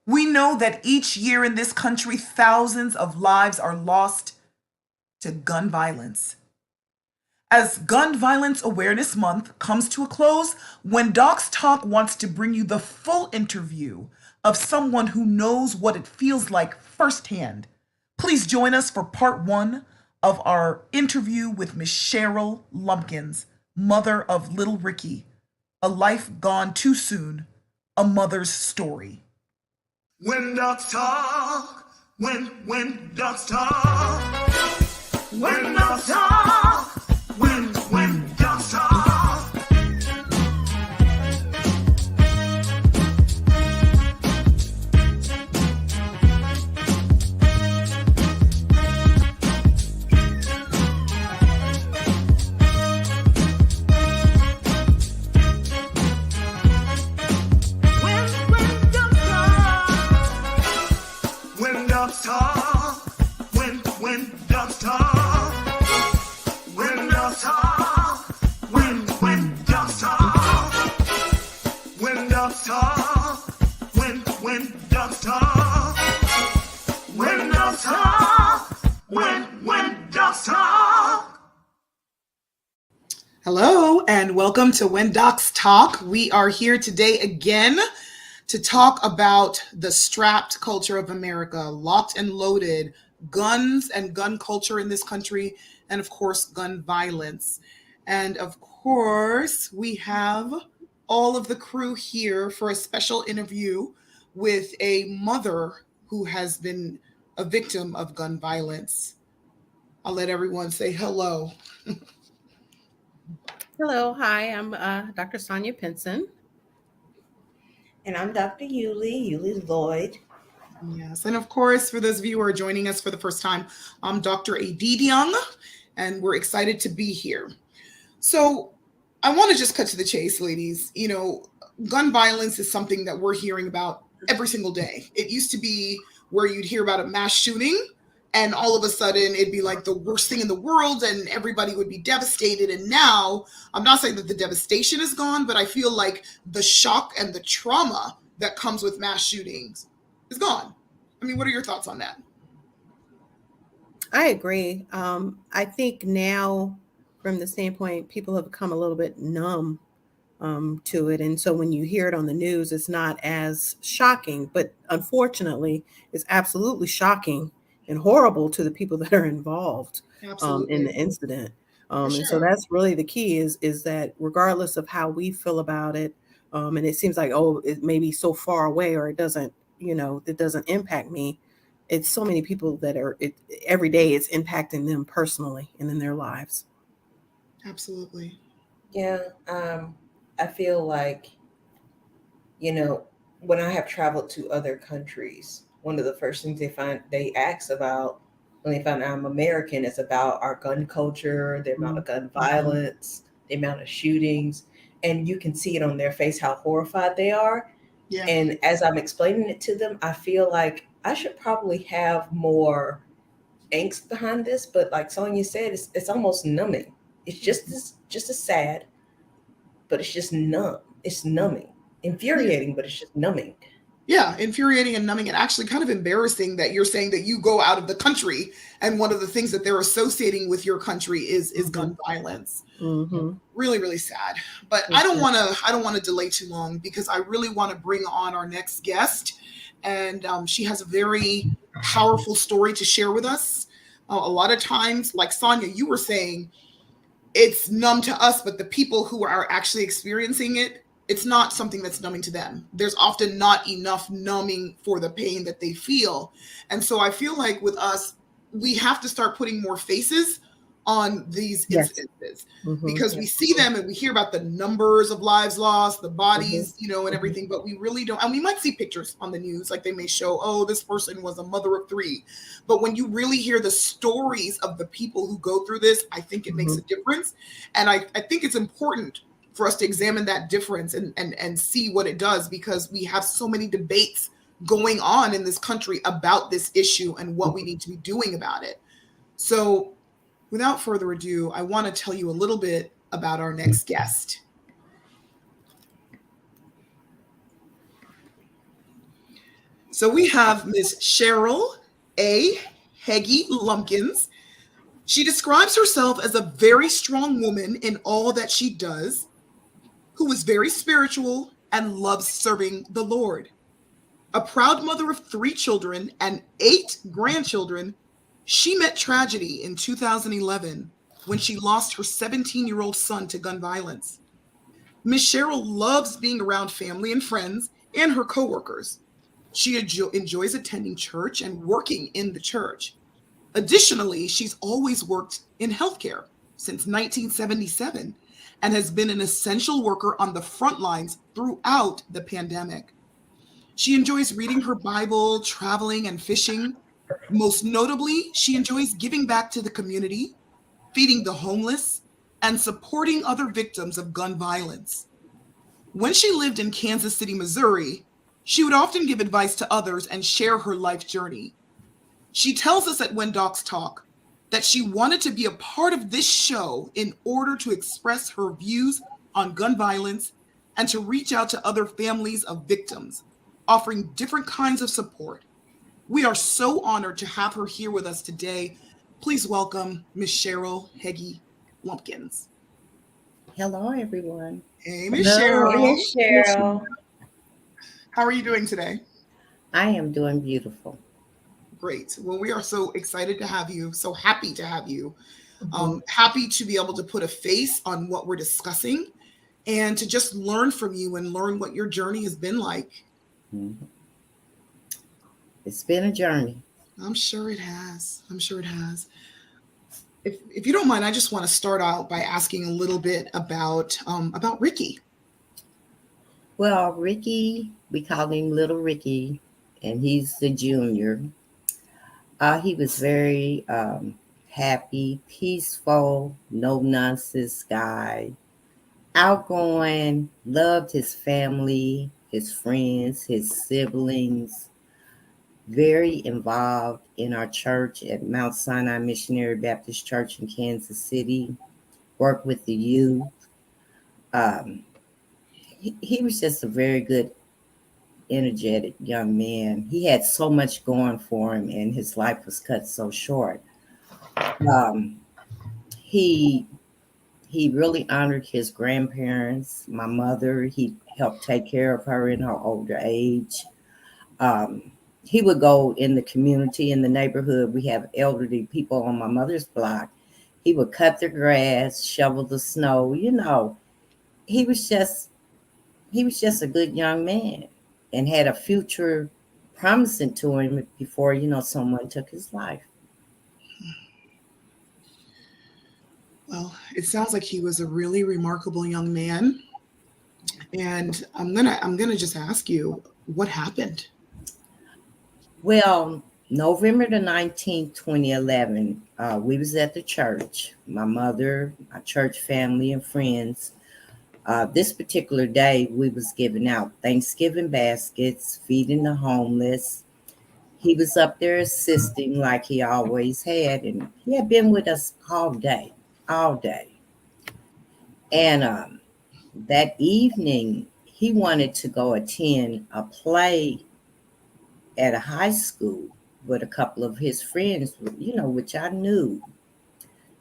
We know that each year in this country, thousands of lives are lost to gun violence. As Gun Violence Awareness Month comes to a close, When Docs Talk wants to bring you the full interview of someone who knows what it feels like firsthand. Please join us for part one of our interview with Miss Cheryl Lumpkins, mother of little Ricky, a life gone too soon, a mother's story. When dogs talk, when dogs talk, when dogs talk, when dogs talk. When dogs talk, when dogs talk, when dogs talk, when dogs talk, when dogs talk, when dogs talk, when dogs talk, when dogs talk. Hello and welcome to When Docs Talk. We are here today again to talk about the strapped culture of America, locked and loaded, guns and gun culture in this country, and of course, gun violence. And of course, we have all of the crew here for a special interview with a mother who has been a victim of gun violence. I'll let everyone say hello. Hello, hi, I'm Dr. Sonia Pinson. And I'm Dr. Yulie Lloyd. Yes, and of course, for those of you who are joining us for the first time, I'm Dr. Adid Young, and we're excited to be here. So I want to just cut to the chase, ladies. You know, gun violence is something that we're hearing about every single day. It used to be where you'd hear about a mass shooting, and all of a sudden it'd be like the worst thing in the world, and everybody would be devastated. And now, I'm not saying that the devastation is gone, but I feel like the shock and the trauma that comes with mass shootings is gone. I mean, what are your thoughts on that? I agree. I think now, from the standpoint, people have become a little bit numb to it. And so when you hear it on the news, it's not as shocking, but unfortunately, it's absolutely shocking and horrible to the people that are involved in the incident. And so that's really the key is that regardless of how we feel about it, and it seems like, oh, it may be so far away or it doesn't, it doesn't impact me. It's so many people that every day it's impacting them personally and in their lives. Absolutely. Yeah, I feel like, when I have traveled to other countries, one of the first things they ask about when they find out I'm American is about our gun culture, the amount of gun violence, the amount of shootings, and you can see it on their face how horrified they are. Yeah. And as I'm explaining it to them, I feel like I should probably have more angst behind this, but like Sonia said, it's almost numbing. It's just as sad, but it's just numb. It's numbing. Infuriating, but it's just numbing. Yeah, infuriating and numbing, and actually kind of embarrassing that you're saying that you go out of the country and one of the things that they're associating with your country is gun violence. Mm-hmm. Really, really sad. But I don't want to delay too long because I really want to bring on our next guest, and she has a very powerful story to share with us. A lot of times, like Sonia, you were saying, it's numb to us, but the people who are actually experiencing it, it's not something that's numbing to them. There's often not enough numbing for the pain that they feel. And so I feel like with us, we have to start putting more faces on these instances because we see them and we hear about the numbers of lives lost, the bodies, and everything, but we really don't. And we might see pictures on the news, like they may show, oh, this person was a mother of 3. But when you really hear the stories of the people who go through this, I think it makes a difference. And I think it's important for us to examine that difference and see what it does, because we have so many debates going on in this country about this issue and what we need to be doing about it. So without further ado, I want to tell you a little bit about our next guest. So we have Miss Cheryl A. Heggie Lumpkins. She describes herself as a very strong woman in all that she does, who is very spiritual and loves serving the Lord. A proud mother of 3 children and 8 grandchildren, she met tragedy in 2011 when she lost her 17-year-old son to gun violence. Miss Cheryl loves being around family and friends and her coworkers. She enjoys attending church and working in the church. Additionally, she's always worked in healthcare since 1977 and has been an essential worker on the front lines throughout the pandemic. She enjoys reading her Bible, traveling, and fishing. Most notably, she enjoys giving back to the community, feeding the homeless, and supporting other victims of gun violence. When she lived in Kansas City, Missouri, she would often give advice to others and share her life journey. She tells us at When Docs Talk that she wanted to be a part of this show in order to express her views on gun violence and to reach out to other families of victims, offering different kinds of support. We are so honored to have her here with us today. Please welcome Miss Cheryl Heggie Lumpkins. Hello, everyone. Hey, Miss Hello, Cheryl. Miss Cheryl. How are you doing today? I am doing beautiful. Great. Well, we are so excited to have you, so happy to have you. Mhm. Happy to be able to put a face on what we're discussing and to just learn from you and learn what your journey has been like. Mhm. It's been a journey. I'm sure it has. I'm sure it has. If you don't mind, I just want to start out by asking a little bit about Ricky. Well, Ricky, we call him Little Ricky, and he's the junior. He was very happy, peaceful, no nonsense guy, outgoing, loved his family, his friends, his siblings, very involved in our church at Mount Sinai Missionary Baptist Church in Kansas City, worked with the youth. Um, he was just a very good, energetic young man. He had so much going for him, and his life was cut so short. Um, he he really honored his grandparents. My mother, he helped take care of her in her older age. Um, he would go in the community, in the neighborhood. We have elderly people on my mother's block. He would cut the grass, shovel the snow. He was just he was just a good young man and had a future promising to him before someone took his life. Well, it sounds like he was a really remarkable young man. And I'm gonna just ask you what happened. Well, November the 19th, 2011, we was at the church, my mother, my church family, and friends. This particular day, we was giving out Thanksgiving baskets, feeding the homeless. He was up there assisting like he always had, and he had been with us all day, all day. And that evening, he wanted to go attend a play at a high school with a couple of his friends, which I knew.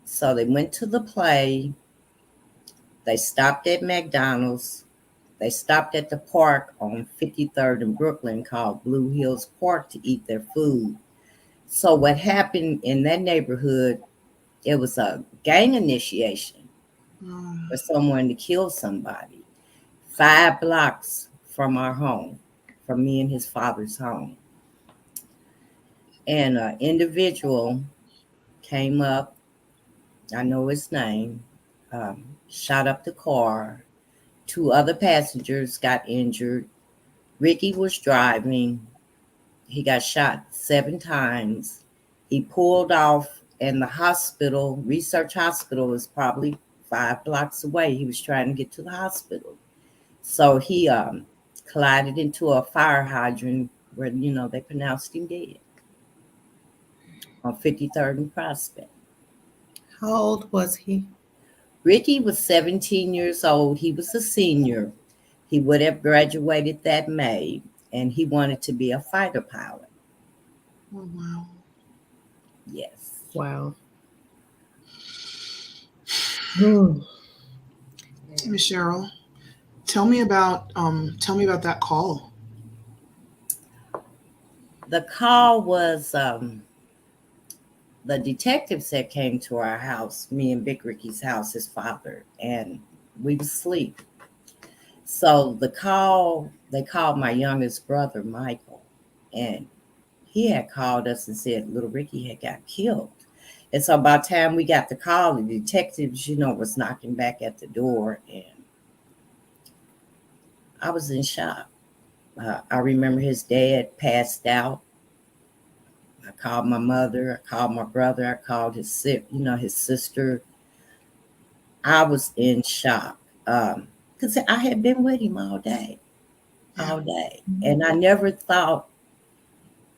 So they went to the play. They stopped at McDonald's. They stopped at the park on 53rd and Brooklyn called Blue Hills Park to eat their food. So what happened in that neighborhood, it was a gang initiation Um, for someone to kill somebody 5 blocks from our home, from me and his father's home. And an individual came up, I know his name, shot up the car. 2 other passengers got injured. Ricky was driving. He got shot 7 times. He pulled off, and the hospital, Research Hospital, was probably 5 blocks away. He was trying to get to the hospital. So he collided into a fire hydrant where, they pronounced him dead on 53rd and Prospect. How old was he? Ricky was 17 years old. He was a senior. He would have graduated that May. and he wanted to be a fighter pilot. Oh, wow. Yes. Wow. Hmm. Miss Cheryl, tell me about that call. The call was the detectives that came to our house, me and Big Ricky's house, his father, and we was asleep. So they called my youngest brother, Michael, and he had called us and said little Ricky had got killed. And so by the time we got the call, the detectives, was knocking back at the door, and I was in shock. I remember his dad passed out. I called my mother, I called my brother, I called his sister. I was in shock because I had been with him all day, Yeah. and I never thought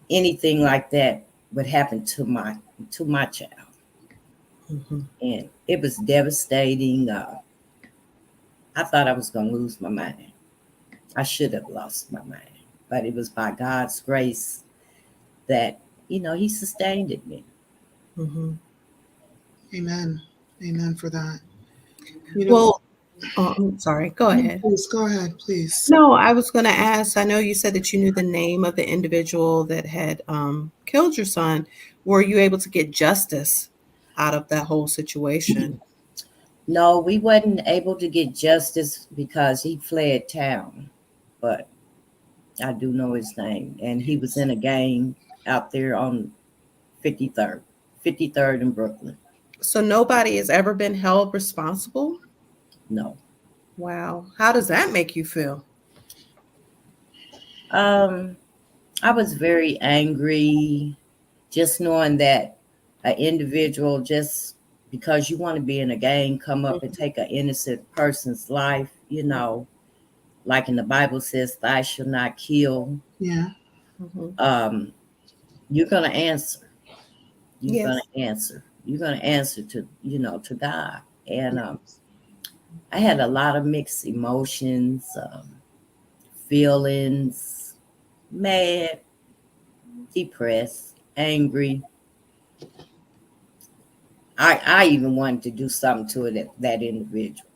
anything like that would happen to my child. Mm-hmm. And it was devastating. I thought I was going to lose my mind. I should have lost my mind, but it was by God's grace that He sustained me. Mm-hmm. Amen. Amen for that. Well, I'm sorry. Go ahead. Please go ahead, please. No, I was going to ask. I know you said that you knew the name of the individual that had killed your son. Were you able to get justice out of that whole situation? No, we wasn't able to get justice because he fled town, but I do know his name, and he was in a gang out there on 53rd in Brooklyn. So nobody has ever been held responsible? No. Wow. How does that make you feel? I was very angry just knowing that an individual, just because you want to be in a gang, come up and take an innocent person's life, like in the Bible says, thou shalt not kill. Yeah. Mm-hmm. You're going to answer. You're Yes. going to answer. You're going to answer to God. And I had a lot of mixed emotions, feelings, mad, depressed, angry. I even wanted to do something to that individual.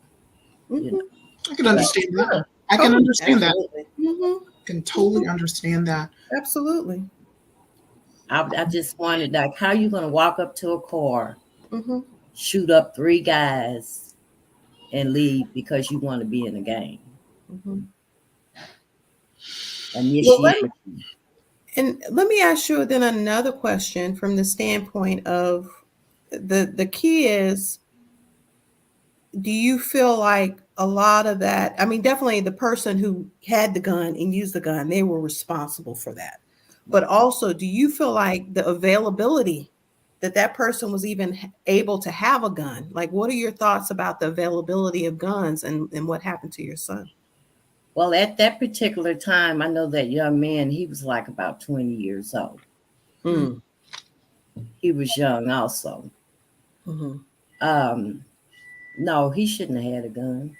Mm-hmm. I can understand that. I can Totally. understand that. Absolutely. Mm-hmm. I can totally understand that. Absolutely. I just wanted, like, how you going to walk up to a car, Mm-hmm. shoot up 3 guys, and leave because you want to be in a game? Mm-hmm. Well, Initiate. let me ask you then another question from the standpoint of the key is, do you feel like a lot of that, I mean, definitely the person who had the gun and used the gun, they were responsible for that. But also, do you feel like the availability that person was even able to have a gun? Like, what are your thoughts about the availability of guns and what happened to your son? Well, at that particular time, I know that young man, he was like about 20 years old. Mm. He was young also. Mm-hmm. No, he shouldn't have had a gun.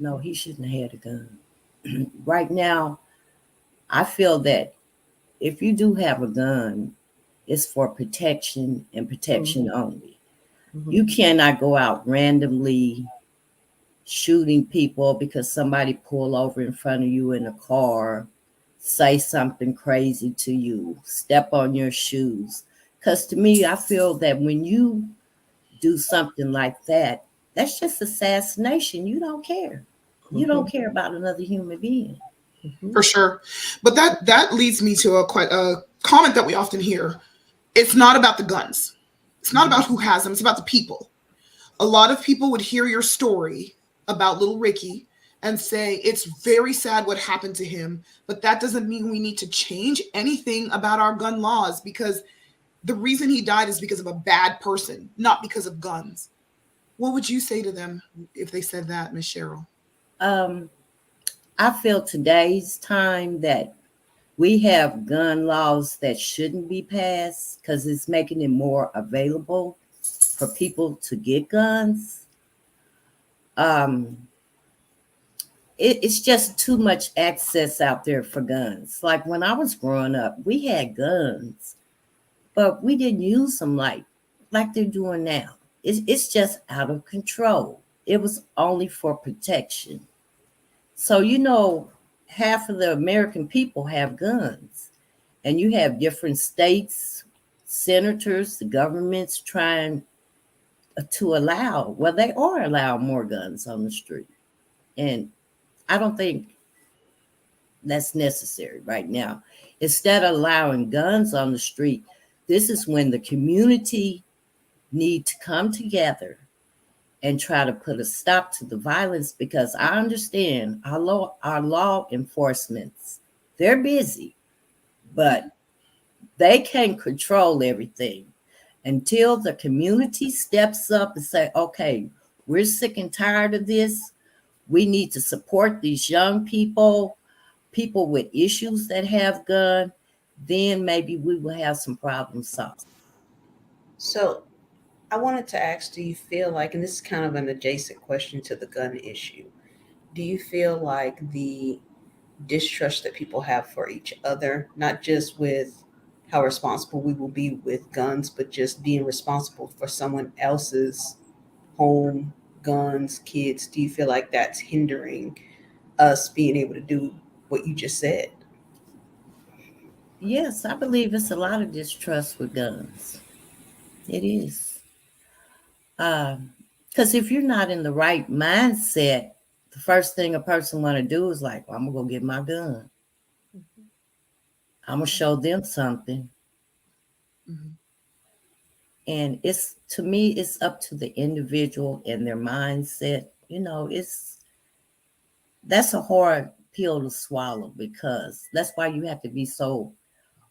No, he shouldn't have had a gun. Right now, I feel that if you do have a gun, it's for protection and protection only. Mm-hmm. You cannot go out randomly shooting people because somebody pull over in front of you in a car, say something crazy to you, step on your shoes. Because to me, I feel that when you do something like that, that's just assassination. You don't care. You don't care about another human being. Mm-hmm. For sure. But that leads me to a comment that we often hear. It's not about the guns. It's not about who has them. It's about the people. A lot of people would hear your story about little Ricky and say it's very sad what happened to him, but that doesn't mean we need to change anything about our gun laws, because the reason he died is because of a bad person, not because of guns. What would you say to them if they said that, Miss Cheryl? I feel today's time that we have gun laws that shouldn't be passed because it's making it more available for people to get guns. it's just too much access out there for guns. Like when I was growing up, we had guns, but we didn't use them like they're doing now. It's just out of control. It was only for protection. So, half of the American people have guns, and you have different states, senators, the governments trying to allow, well, they are allowing more guns on the street. And I don't think that's necessary right now. Instead of allowing guns on the street, this is when the community need to come together and try to put a stop to the violence, because I understand our law enforcements, they're busy, but they can't control everything until the community steps up and say, okay, we're sick and tired of this. We need to support these young people with issues that have gun, then maybe we will have some problems solved. So I wanted to ask, do you feel like, and this is kind of an adjacent question to the gun issue, do you feel like the distrust that people have for each other, not just with how responsible we will be with guns, but just being responsible for someone else's home, guns, kids, do you feel like that's hindering us being able to do what you just said? Yes, I believe it's a lot of distrust with guns. It is. Because if you're not in the right mindset, the first thing a person want to do is like, well, I'm gonna go get my gun. I'm gonna show them something. Mhm. And it's, to me, it's up to the individual and their mindset. That's a hard pill to swallow, because that's why you have to be so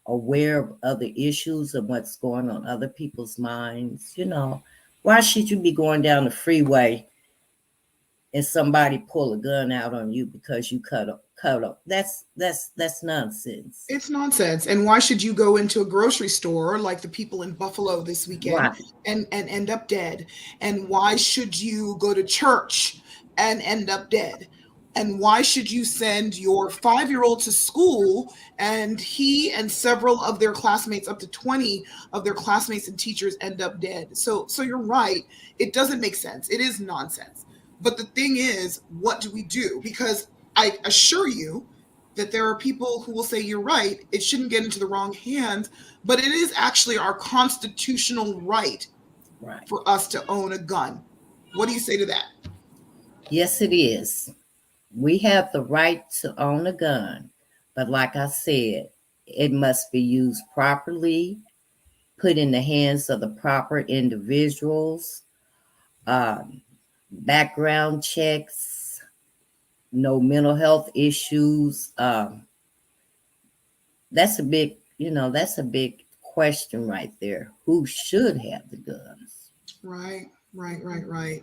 aware of other issues and what's going on other people's minds. Why should you be going down the freeway and somebody pull a gun out on you because you cut up? That's nonsense. It's nonsense. And why should you go into a grocery store like the people in Buffalo this weekend Right. and end up dead? And why should you go to church and end up dead? And why should you send your 5-year-old to school and he and several of their classmates, up to 20 of their classmates and teachers, end up dead? So you're right. It doesn't make sense. It is nonsense. But the thing is, what do we do? Because I assure you that there are people who will say you're right, it shouldn't get into the wrong hands, but it is actually our constitutional right Right. for us to own a gun. What do you say to that? Yes, it is. We have the right to own a gun, but like I said, it must be used properly, put in the hands of the proper individuals, um, background checks, no mental health issues. That's a big question right there. Who should have the guns? Right, right.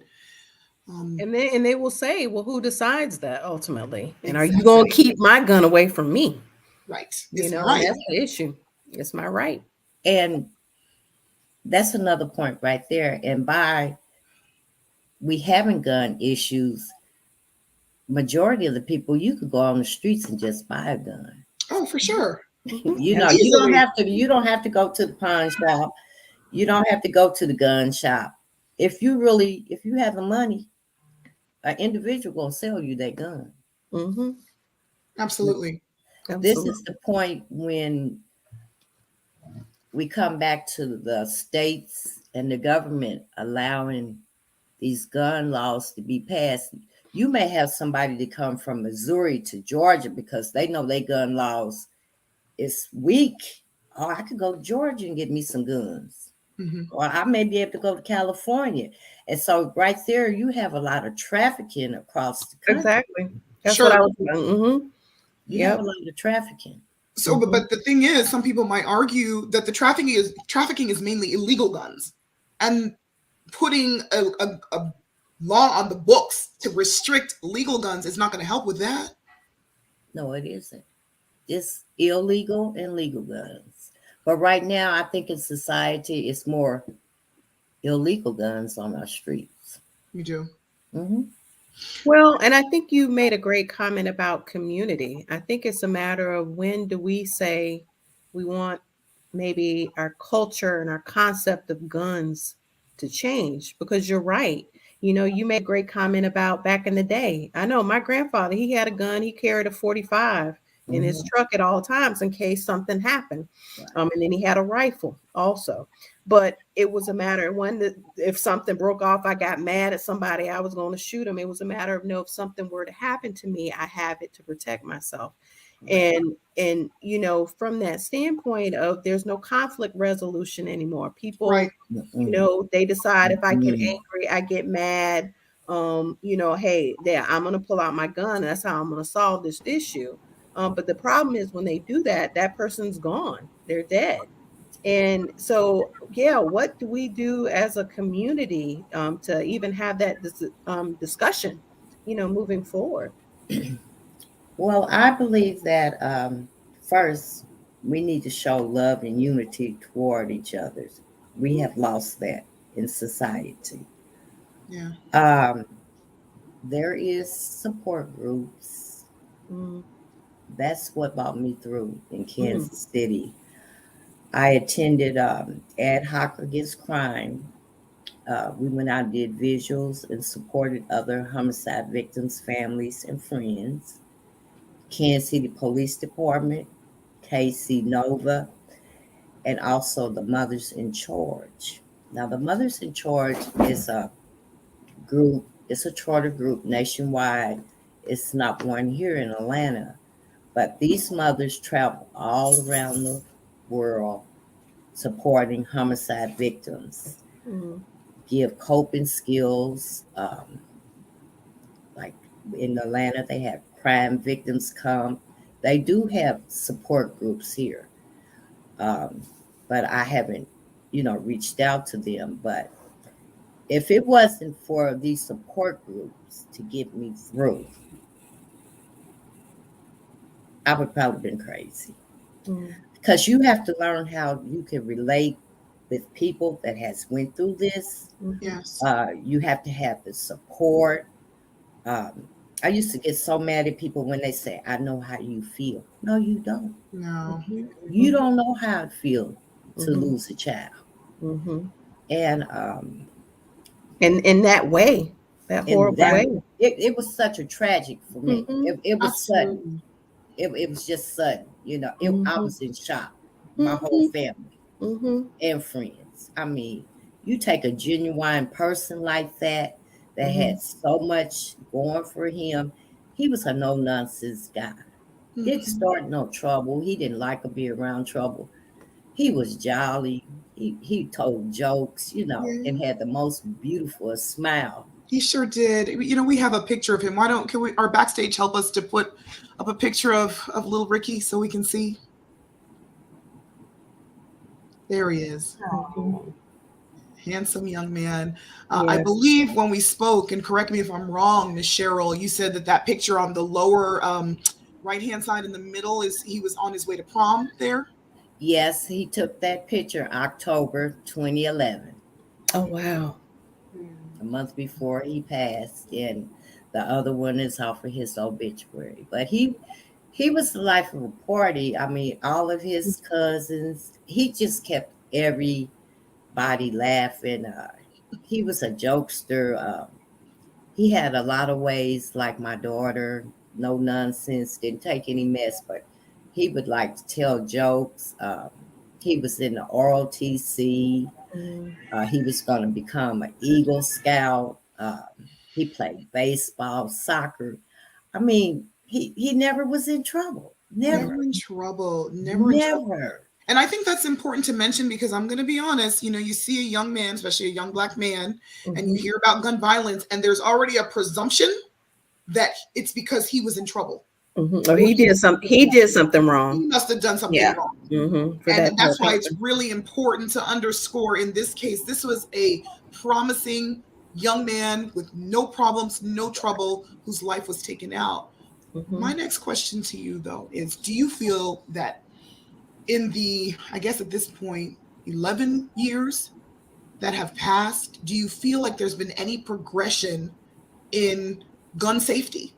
Um, And they will say, well, who decides that ultimately? And are you going to exactly. keep my gun away from me? Right. It's my And right. that's the issue. It's my right. And that's another point right there. And by we having gun issues, majority of the people, you could go on the streets and just buy a gun. Oh, for sure. Mhm. You don't Easily. have to go to the pawn shop. You don't have to go to the gun shop. If you have the money, an individual will sell you that gun. Mhm. Absolutely. This is Absolutely. the point when we come back to the states and the government allowing these gun laws to be passed. You may have somebody to come from Missouri to Georgia because they know their gun laws is weak. Oh, I could go to Georgia and get me some guns. Hmm. Or I may be able to go to California. And so right there, you have a lot of trafficking across the country. Exactly. That's what Sure. I was saying. You have Yep. a lot of trafficking. So, but the thing is, some people might argue that the trafficking is mainly illegal guns, and putting a law on the books to restrict legal guns is not going to help with that. No, it isn't. It's illegal and legal guns. But right now, I think in society, it's more illegal guns on our streets. You do. Hmm Well, and I think you made a great comment about community. I think it's a matter of when do we say we want maybe our culture and our concept of guns to change, because you're right. You made a great comment about back in the day. I know my grandfather, he had a gun, he carried a 45 in his Mhm. truck at all times in case something happened. Right. And then he had a rifle also. But it was a matter of when if something broke off, I got mad at somebody, I was going to shoot him. It was a matter of, no, if something were to happen to me, I have it to protect myself. Right. And from that standpoint of, there's no conflict resolution anymore. Right. People, Mm-mm. they decide, if I get Mm. angry, I get mad, hey, there, I'm going to pull out my gun. That's how I'm going to solve this issue. But the problem is, when they do that, that person's gone. They're dead. And so, yeah, what do we do as a community to even have that discussion, moving forward? Well, I believe that first we need to show love and unity toward each other. We have lost that in society. Yeah. Um, there is support groups. Mm, That's what brought me through in mm, Kansas City. I attended Ad Hoc Against Crime. We went out and did visuals and supported other homicide victims, families, and friends. Kansas City Police Department, KC Nova, and also the Mothers in Charge. Now, the Mothers in Charge is a group, it's a charter group nationwide. It's not one here in Atlanta, but these mothers travel all around the world supporting homicide victims, mm, give coping skills. Like in Atlanta, they have crime victims come. They do have support groups here, um, but I haven't, reached out to them. But if it wasn't for these support groups to get me through, I would probably been crazy. mm, Because you have to learn how you can relate with people that has went through this. mhm, Yes. You have to have the support. Um, I used to get so mad at people when they say, "I know how you feel." No, you don't. No. mhm, You don't know how it feels to mhm, lose a child. mhm. And And in that way, that in horrible that, way. it was such a tragic for me. Mhm, It was sudden. Absolutely. It was just sudden. I mhm, was in shock. My whole mhm, family mhm, and friends. I mean, you take a genuine person like that that mhm, had so much going for him. He was a no nonsense guy. Didn't Mhm. start no trouble. He didn't like to be around trouble. He was jolly. He told jokes, Yeah. and had the most beautiful smile. He sure did. We have a picture of him. Why don't can we our backstage help us to put up a picture of little Ricky so we can see? There he is. mhm. Handsome young man. I Yes. believe when we spoke, and correct me if I'm wrong, Miss Cheryl, you said that picture on the lower right hand side in the middle is he was on his way to prom there. Yes, he took that picture October 2011, Oh, wow. a month before he passed, and the other one is off of his obituary. But he was the life of a party. I mean, all of his cousins, he just kept everybody laughing. He was a jokester. He had a lot of ways, like my daughter, no nonsense, didn't take any mess, but he would like to tell jokes. He was in the ROTC. Mm, He was going to become an Eagle Scout. He played baseball, soccer. I mean, he never was in trouble. Never Never, in trouble. Never in trouble. never. And I think that's important to mention because I'm going to be honest, you see a young man, especially a young black man, and you mhm, hear about gun violence, and there's already a presumption that it's because he was in trouble mhm. Or or he did some. He did something he wrong. must have done something Yeah. wrong. For And that to that's have why it's happened. really important to underscore in this case, this was a promising young man with no problems, no trouble, whose life was taken out. My Mhm, next question to you, though, is do you feel that I guess at this point, 11 years that have passed, do you feel like there's been any progression in gun safety?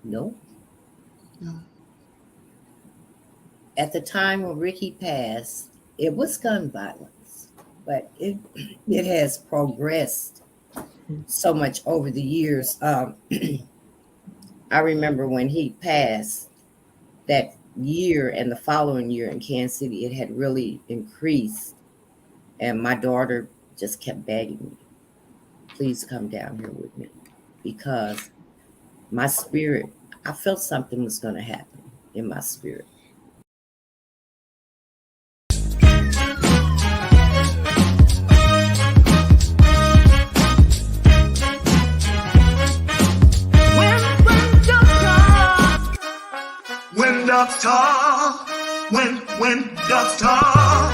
No. No. At the time when Ricky passed, it was gun violence, but it has progressed so much over the years. I remember when he passed that year and the following year in Kansas City, it had really increased. And my daughter just kept begging me, please come down here with me, because my spirit, I felt something was going to happen in my spirit. When doves talk, when doves talk.